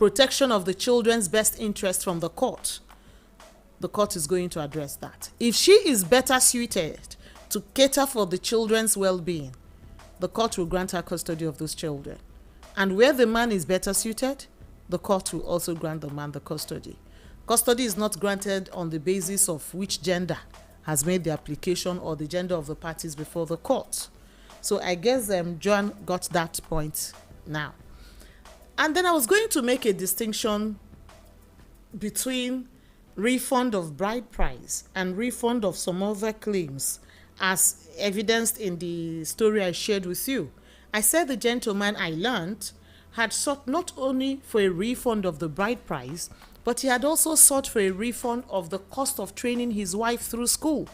protection of the children's best interest from the court is going to address that. If she is better suited to cater for the children's well-being, the court will grant her custody of those children. And where the man is better suited, the court will also grant the man the custody. Custody is not granted on the basis of which gender has made the application or the gender of the parties before the court. So I guess John got that point now. And then I was going to make a distinction between refund of bride price and refund of some other claims, as evidenced in the story I shared with you. I said the gentleman I learned had sought not only for a refund of the bride price, but he had also sought for a refund of the cost of training his wife through school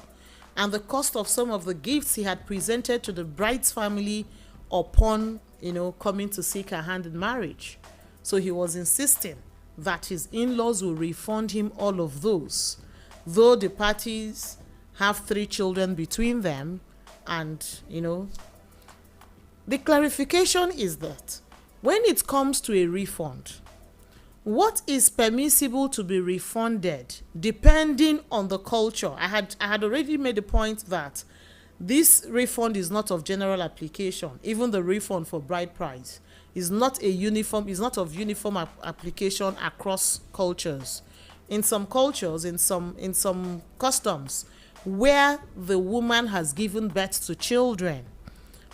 and the cost of some of the gifts he had presented to the bride's family upon, coming to seek her hand in marriage. So he was insisting that his in-laws will refund him all of those, though the parties have 3 children between them. And, the clarification is that when it comes to a refund, what is permissible to be refunded depending on the culture? I had already made the point that this refund is not of general application. Even the refund for bride price is not of uniform application across cultures. In some cultures, in some customs, where the woman has given birth to children,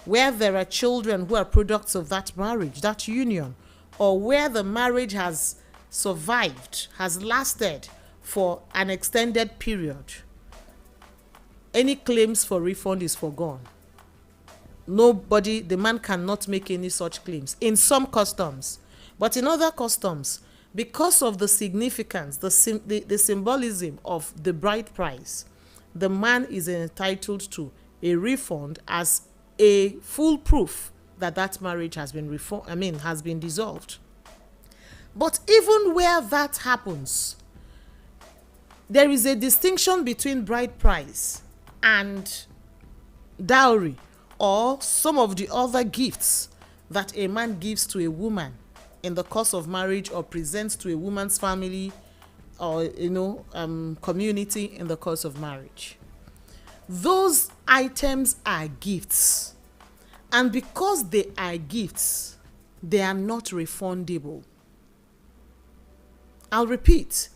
where there are children who are products of that marriage, that union, or where the marriage has survived, has lasted for an extended period, any claims for refund is foregone. The man cannot make any such claims in some customs. But in other customs, because of the significance, the symbolism of the bride price, the man is entitled to a refund as a full proof that that marriage has been dissolved. But even where that happens, there is a distinction between bride price and dowry, or some of the other gifts that a man gives to a woman in the course of marriage, or presents to a woman's family or community in the course of marriage. Those items are gifts, and because they are gifts, they are not refundable. I'll repeat,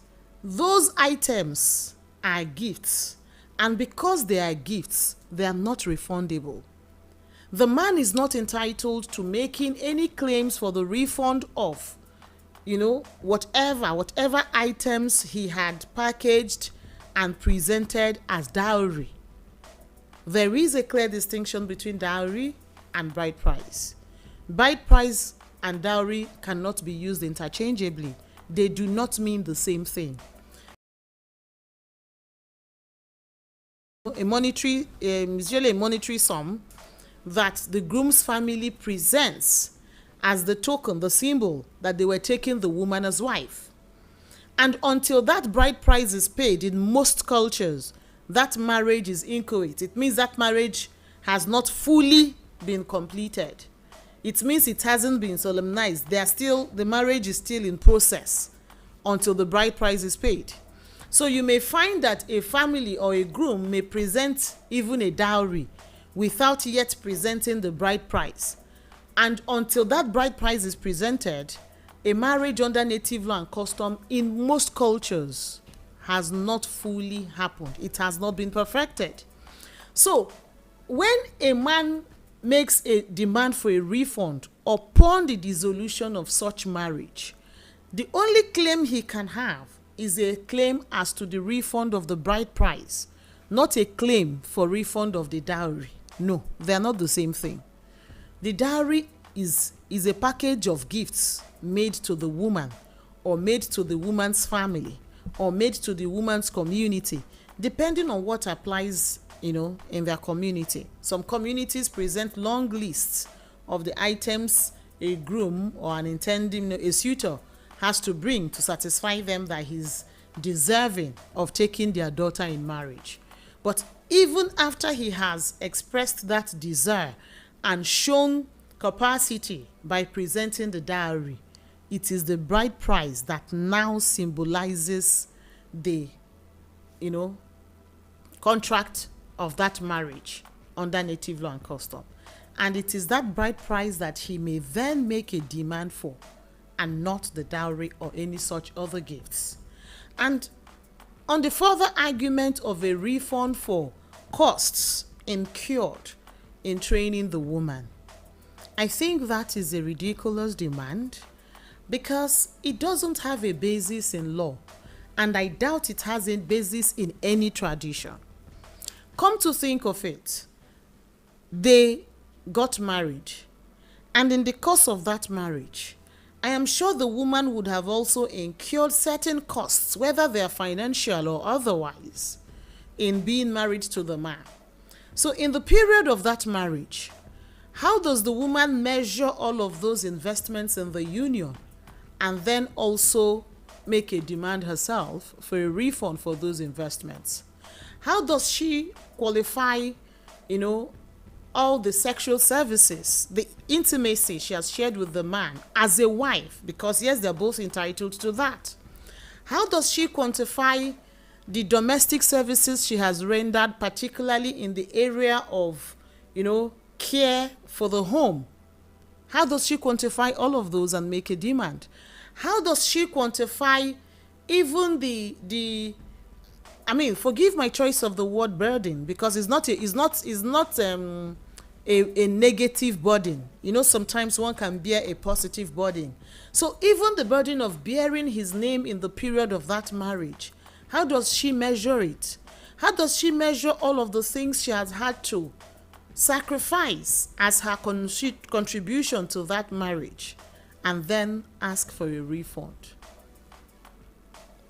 those items are gifts, and because they are gifts, they are not refundable. The man is not entitled to making any claims for the refund of, whatever items he had packaged and presented as dowry. There is a clear distinction between dowry and bride price. Bride price and dowry cannot be used interchangeably. They do not mean the same thing. Usually a monetary sum that the groom's family presents as the token, the symbol that they were taking the woman as wife. And until that bride price is paid in most cultures, that marriage is inchoate. It means that marriage has not fully been completed. It means it hasn't been solemnized. The marriage is still in process until the bride price is paid. So you may find that a family or a groom may present even a dowry without yet presenting the bride price. And until that bride price is presented, a marriage under native law and custom in most cultures has not fully happened. It has not been perfected. So when a man makes a demand for a refund upon the dissolution of such marriage, the only claim he can have is a claim as to the refund of the bride price, not a claim for refund of the dowry. No, they are not the same thing. The dowry is a package of gifts made to the woman, or made to the woman's family, or made to the woman's community, depending on what applies, in their community. Some communities present long lists of the items a groom or a suitor has to bring to satisfy them that he's deserving of taking their daughter in marriage. But even after he has expressed that desire and shown capacity by presenting the dowry, it is the bride price that now symbolizes the, contract of that marriage under native law and custom. And it is that bride price that he may then make a demand for, and not the dowry or any such other gifts. And on the further argument of a refund for costs incurred in training the woman, I think that is a ridiculous demand, because it doesn't have a basis in law, and I doubt it has a basis in any tradition. Come to think of it, they got married, and in the course of that marriage, I am sure the woman would have also incurred certain costs, whether they are financial or otherwise, in being married to the man. So in the period of that marriage, how does the woman measure all of those investments in the union and then also make a demand herself for a refund for those investments? How does she qualify, all the sexual services, the intimacy she has shared with the man as a wife? Because yes, they're both entitled to that. How does she quantify the domestic services she has rendered, particularly in the area of, care for the home? How does she quantify all of those and make a demand? How does she quantify even forgive my choice of the word burden, because it's not a negative burden. Sometimes one can bear a positive burden. So even the burden of bearing his name in the period of that marriage, how does she measure it? How does she measure all of the things she has had to sacrifice as her contribution to that marriage, and then ask for a refund?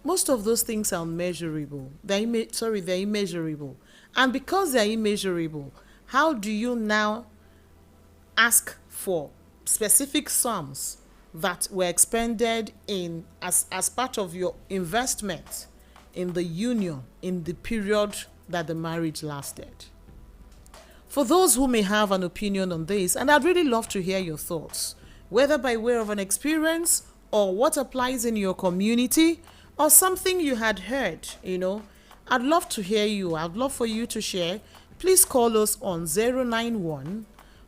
Most of those things are unmeasurable. They're immeasurable. And because they're immeasurable, how do you now ask for specific sums that were expended in as part of your investment in the union in the period that the marriage lasted? For those who may have an opinion on this, and I'd really love to hear your thoughts, whether by way of an experience or what applies in your community or something you had heard, I'd love to hear you. I'd love for you to share. Please call us on 091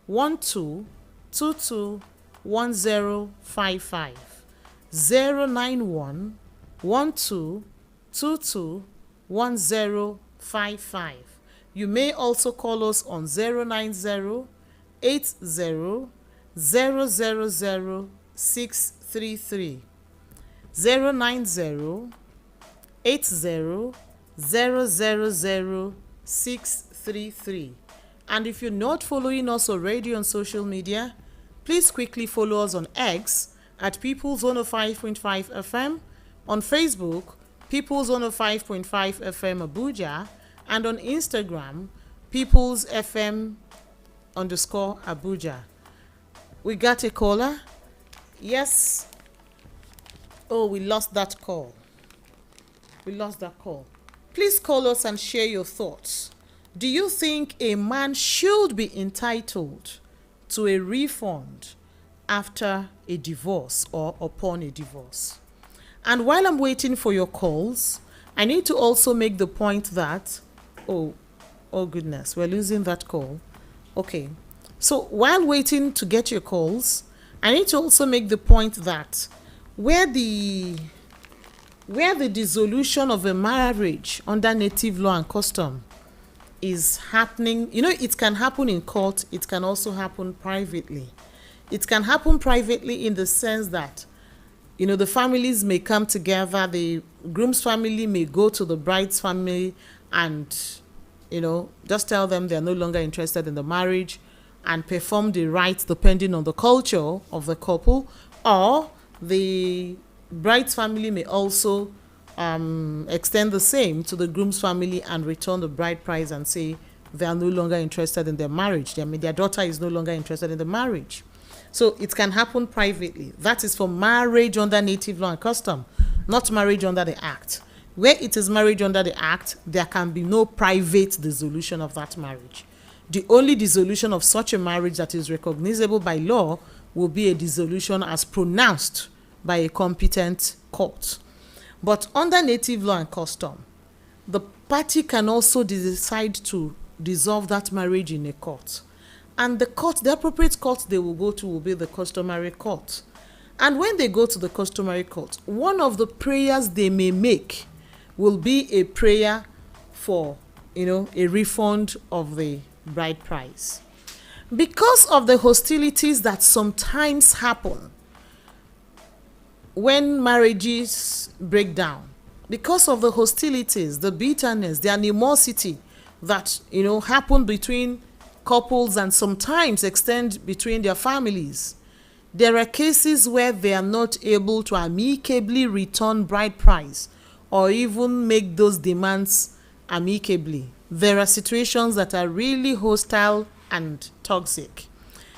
12 22 1055. 091 12 22 1055. You may also call us on 090 80 000 633. 090 80 000 633. And if you're not following us already on social media, please quickly follow us on X at People's 105.5 FM, on Facebook, People's 105.5 FM Abuja, and on Instagram, People's FM _Abuja. We got a caller. Yes. Oh, we lost that call. Please call us and share your thoughts. Do you think a man should be entitled to a refund after a divorce or upon a divorce? And while I'm waiting for your calls, I need to also make the point that, oh goodness, we're losing that call. Okay. So while waiting to get your calls, I need to also make the point that where the dissolution of a marriage under native law and custom is happening, it can happen in court, it can also happen privately. It can happen privately in the sense that, the families may come together, the groom's family may go to the bride's family and, just tell them they're no longer interested in the marriage and perform the rites depending on the culture of the couple, or the bride's family may also extend the same to the groom's family and return the bride price and say they are no longer interested in their marriage. Their daughter is no longer interested in the marriage. So it can happen privately. That is for marriage under native law and custom, not marriage under the Act. Where it is marriage under the Act, there can be no private dissolution of that marriage. The only dissolution of such a marriage that is recognizable by law will be a dissolution as pronounced by a competent court. But under native law and custom, the party can also decide to dissolve that marriage in a court. And the appropriate court they will go to will be the customary court. And when they go to the customary court, one of the prayers they may make will be a prayer for, a refund of the bride price. Because of the hostilities that sometimes happen when marriages break down, because of the hostilities, the bitterness, the animosity that happen between couples and sometimes extend between their families, there are cases where they are not able to amicably return bride price or even make those demands amicably. There are situations that are really hostile and toxic.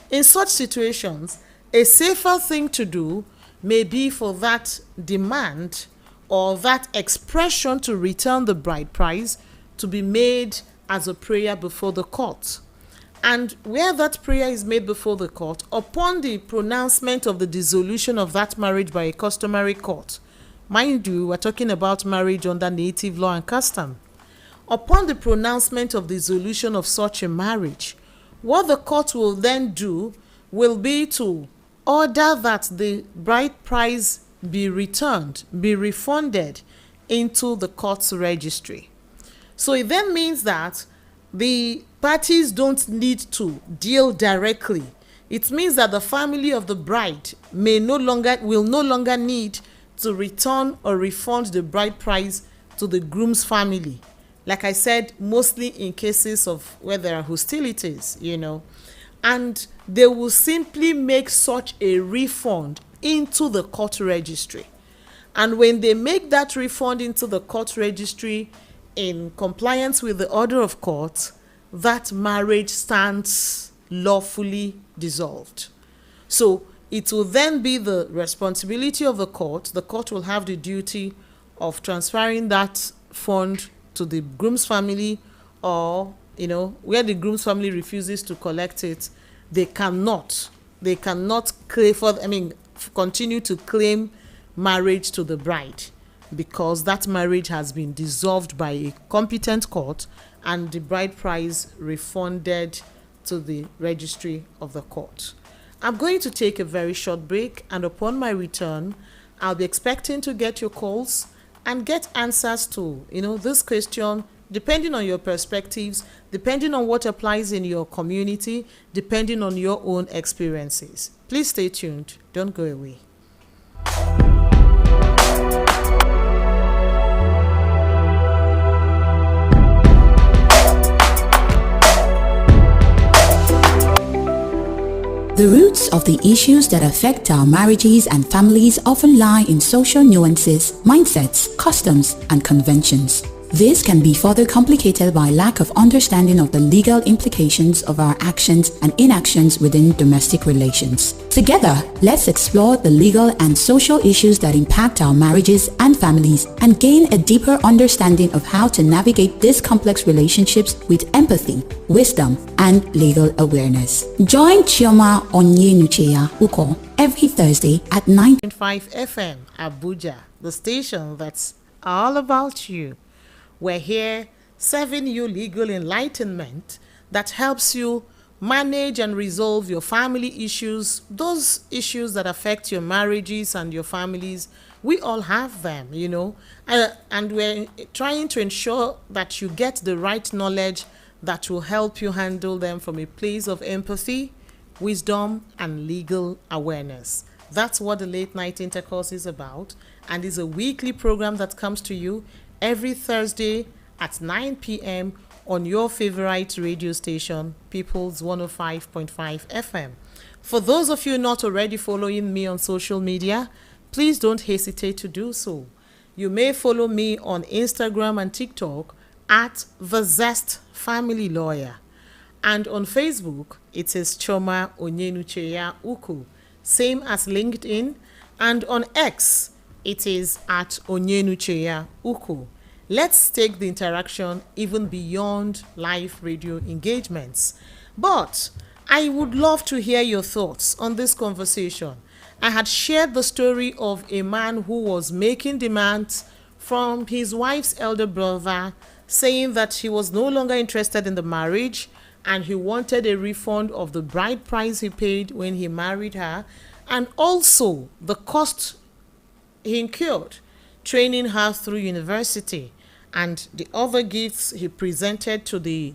In such situations, a safer thing to do may be for that demand or that expression to return the bride price to be made as a prayer before the court. And where that prayer is made before the court, upon the pronouncement of the dissolution of that marriage by a customary court, mind you, we're talking about marriage under native law and custom. Upon the pronouncement of the dissolution of such a marriage, what the court will then do will be to order that the bride price be returned, be refunded into the court's registry. So it then means that the parties don't need to deal directly. It means that the family of the bride will no longer need to return or refund the bride price to the groom's family. Like I said, mostly in cases of where there are hostilities, and they will simply make such a refund into the court registry. And when they make that refund into the court registry in compliance with the order of court, that marriage stands lawfully dissolved. So it will then be the responsibility of the court. The court will have the duty of transferring that fund to the groom's family, or where the groom's family refuses to collect it, they cannot continue to claim marriage to the bride, because that marriage has been dissolved by a competent court and the bride price refunded to the registry of the court. I'm going to take a very short break, and upon my return, I'll be expecting to get your calls and get answers to this question, depending on your perspectives, depending on what applies in your community, depending on your own experiences. Please stay tuned. Don't go away. The roots of the issues that affect our marriages and families often lie in social nuances, mindsets, customs, and conventions. This can be further complicated by lack of understanding of the legal implications of our actions and inactions within domestic relations. Together, let's explore the legal and social issues that impact our marriages and families and gain a deeper understanding of how to navigate these complex relationships with empathy, wisdom, and legal awareness. Join Chioma Onyenucheya Uko every Thursday at 9.5 FM, Abuja, the station that's all about you. We're here serving you legal enlightenment that helps you manage and resolve your family issues, those issues that affect your marriages and your families. We all have them, and we're trying to ensure that you get the right knowledge that will help you handle them from a place of empathy, wisdom, and legal awareness. That's what the Late Night Intercourse is about, and is a weekly program that comes to you every Thursday at 9 p.m. on your favorite radio station, People's 105.5 FM. For those of you not already following me on social media, please don't hesitate to do so. You may follow me on Instagram and TikTok at The Zest Family Lawyer. And on Facebook, it is Chioma Onyenucheya Uku, same as LinkedIn. And on X, it is at Onyenucheya Uku. Let's take the interaction even beyond live radio engagements. But I would love to hear your thoughts on this conversation. I had shared the story of a man who was making demands from his wife's elder brother, saying that he was no longer interested in the marriage and he wanted a refund of the bride price he paid when he married her, and also the cost he incurred training her through university and the other gifts he presented to the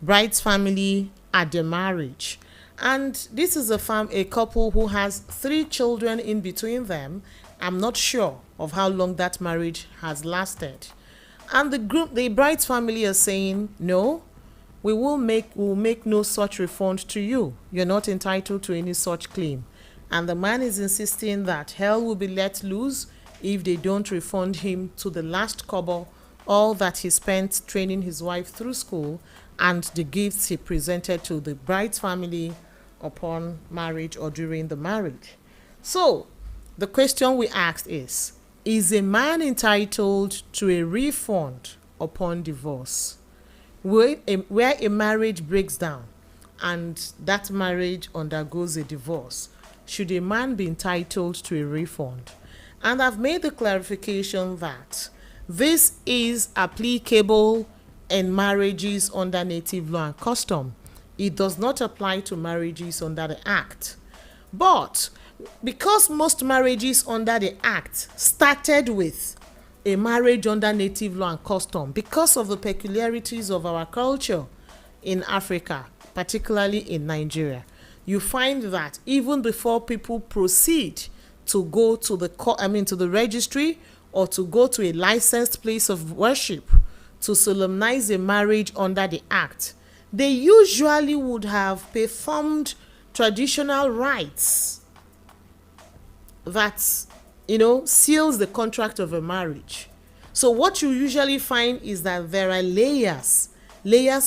bride's family at the marriage. And this is a couple who has 3 children in between them. I'm not sure of how long that marriage has lasted. And the bride's family are saying, no, we'll make no such refund to you. You're not entitled to any such claim. And the man is insisting that hell will be let loose if they don't refund him to the last kobo all that he spent training his wife through school and the gifts he presented to the bride's family upon marriage or during the marriage. So the question we asked is a man entitled to a refund upon divorce? Where a marriage breaks down and that marriage undergoes a divorce, should a man be entitled to a refund? And I've made the clarification that this is applicable in marriages under native law and custom. It does not apply to marriages under the Act. But because most marriages under the Act started with a marriage under native law and custom, because of the peculiarities of our culture in Africa, particularly in Nigeria, you find that even before people proceed to go to the registry or to go to a licensed place of worship to solemnize a marriage under the Act, they usually would have performed traditional rites that, seals the contract of a marriage. So what you usually find is that there are layers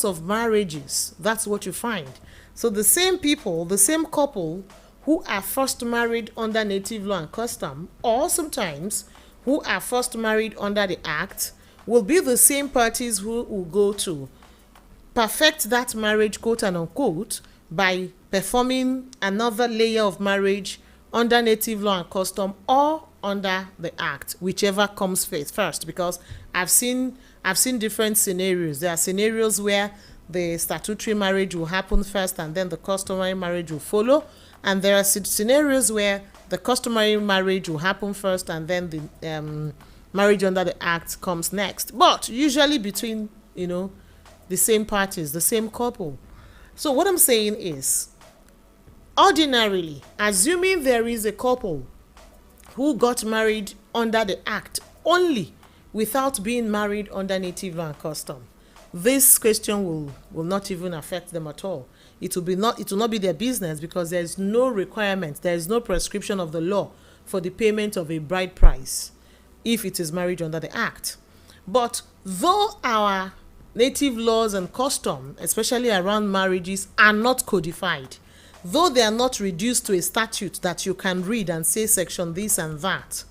of marriages. That's what you find. So the same people, the same couple who are first married under native law and custom, or sometimes who are first married under the Act, will be the same parties who will go to perfect that marriage, quote and unquote, by performing another layer of marriage under native law and custom or under the Act, whichever comes first. Because I've seen different scenarios. There are scenarios where the statutory marriage will happen first and then the customary marriage will follow. And there are scenarios where the customary marriage will happen first and then the marriage under the Act comes next. But usually between, the same parties, the same couple. So what I'm saying is, ordinarily, assuming there is a couple who got married under the Act only without being married under native law and custom, this question will not even affect them at all. It will not be their business, because there is no requirement, there is no prescription of the law for the payment of a bride price if it is marriage under the Act. But though our native laws and custom, especially around marriages, are not codified, though they are not reduced to a statute that you can read and say section this and that,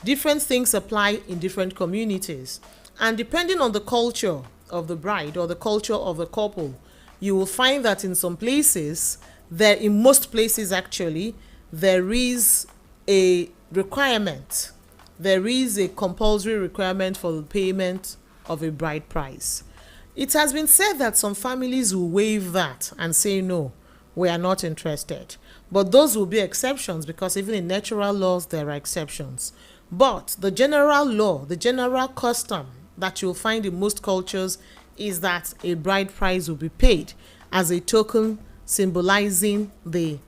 different things apply in different communities. And depending on the culture of the bride or the culture of the couple, you will find that in some places, in most places actually, there is a requirement. There is a compulsory requirement for the payment of a bride price. It has been said that some families will waive that and say, no, we are not interested. But those will be exceptions, because even in natural laws, there are exceptions. But the general law, the general custom that you'll find in most cultures is that a bride price will be paid as a token symbolizing the,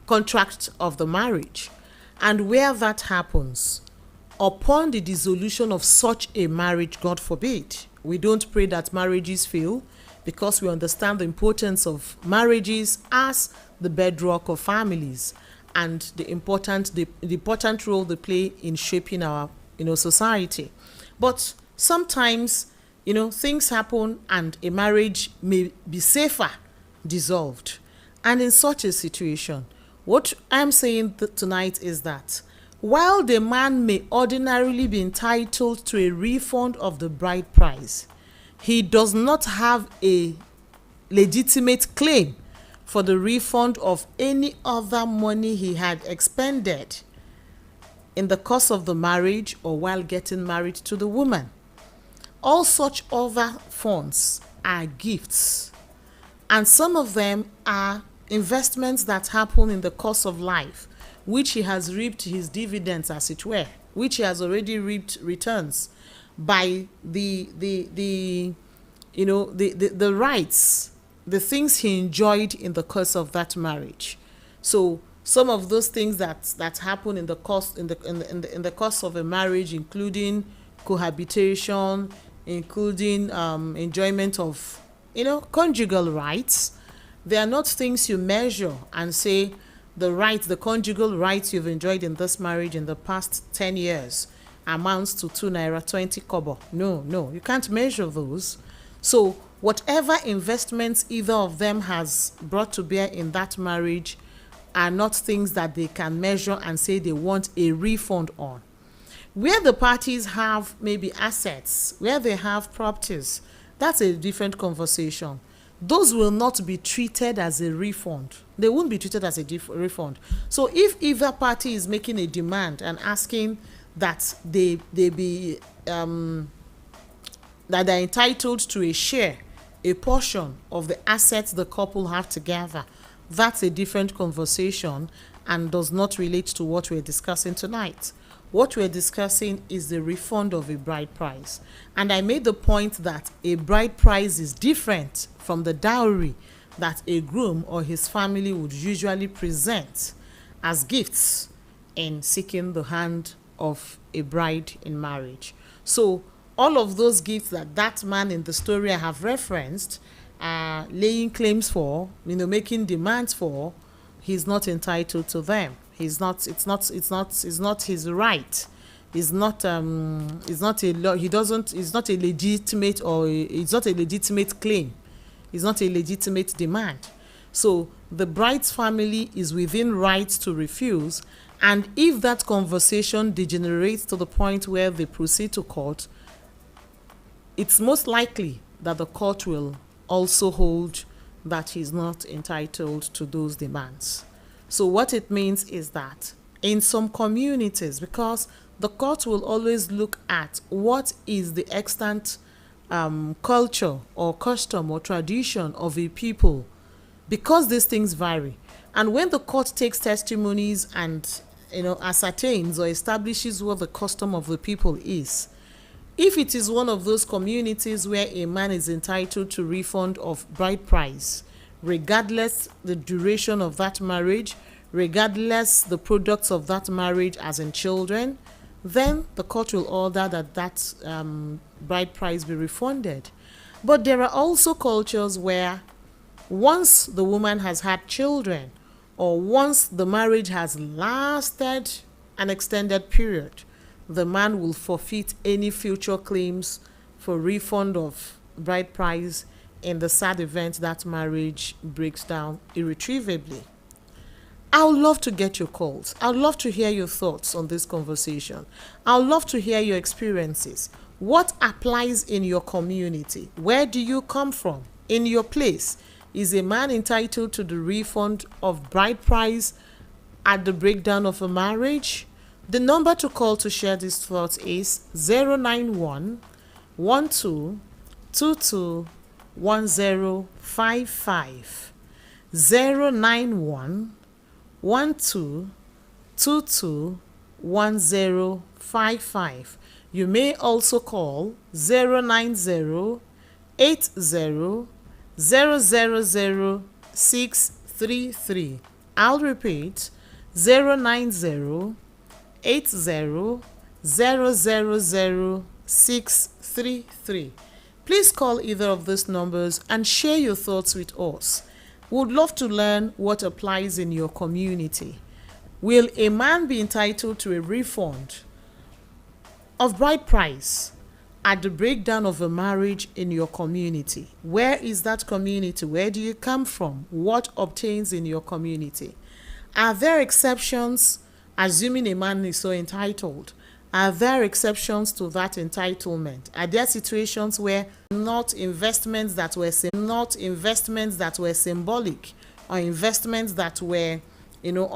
contract of the marriage. And where that happens, upon the dissolution of such a marriage, God forbid, we don't pray that marriages fail, because we understand the importance of marriages as the bedrock of families and the important role they play in shaping our society. But sometimes things happen and a marriage may be safer dissolved. And in such a situation, what I'm saying tonight is that while the man may ordinarily be entitled to a refund of the bride price, he does not have a legitimate claim for the refund of any other money he had expended in the course of the marriage or while getting married to the woman. All such other funds are gifts, and some of them are investments that happen in the course of life, which he has reaped his dividends, as it were, which he has already reaped returns by the rights, the things he enjoyed in the course of that marriage. So some of those things that happen in the course in the course of a marriage, including cohabitation, including enjoyment of conjugal rights, they are not things you measure and say the conjugal rights you've enjoyed in this marriage in the past 10 years amounts to 2 naira 20 kobo. No, you can't measure those. So whatever investments either of them has brought to bear in that marriage are not things that they can measure and say they want a refund on. Where the parties have maybe assets, where they have properties, that's a different conversation. Those will not be treated as a refund. They won't be treated as a refund. So if either party is making a demand and asking that they be that they're entitled to a share, a portion of the assets the couple have together, that's a different conversation and does not relate to what we're discussing tonight. What we're discussing is the refund of a bride price. And I made the point that a bride price is different from the dowry that a groom or his family would usually present as gifts in seeking the hand of a bride in marriage. So all of those gifts that man in the story I have referenced are laying claims for, making demands for, he's not entitled to them. It's not his right. It's not a legitimate claim. It's not a legitimate demand. So the bride's family is within rights to refuse, and if that conversation degenerates to the point where they proceed to court, it's most likely that the court will also hold that he's not entitled to those demands. So what it means is that in some communities, because the court will always look at what is the extant culture or custom or tradition of a people, because these things vary. And when the court takes testimonies and ascertains or establishes what the custom of the people is, if it is one of those communities where a man is entitled to refund of bride price, regardless the duration of that marriage, regardless the products of that marriage as in children, then the court will order that bride price be refunded. But there are also cultures where once the woman has had children, or once the marriage has lasted an extended period, the man will forfeit any future claims for refund of bride price in the sad event that marriage breaks down irretrievably. I would love to get your calls. I would love to hear your thoughts on this conversation. I would love to hear your experiences. What applies in your community? Where do you come from? In your place, is a man entitled to the refund of bride price at the breakdown of a marriage? The number to call to share these thoughts is 091 12 22 1055. 091 12 22 1055. You may also call 090 80 000 633. I'll repeat 090 80 000 633. Please call either of these numbers and share your thoughts with us. We would love to learn what applies in your community. Will a man be entitled to a refund of bride price at the breakdown of a marriage in your community? Where is that community? Where do you come from? What obtains in your community? Are there exceptions, assuming a man is so entitled? Are there exceptions to that entitlement? Are there situations where not investments that were symbolic or investments that were, under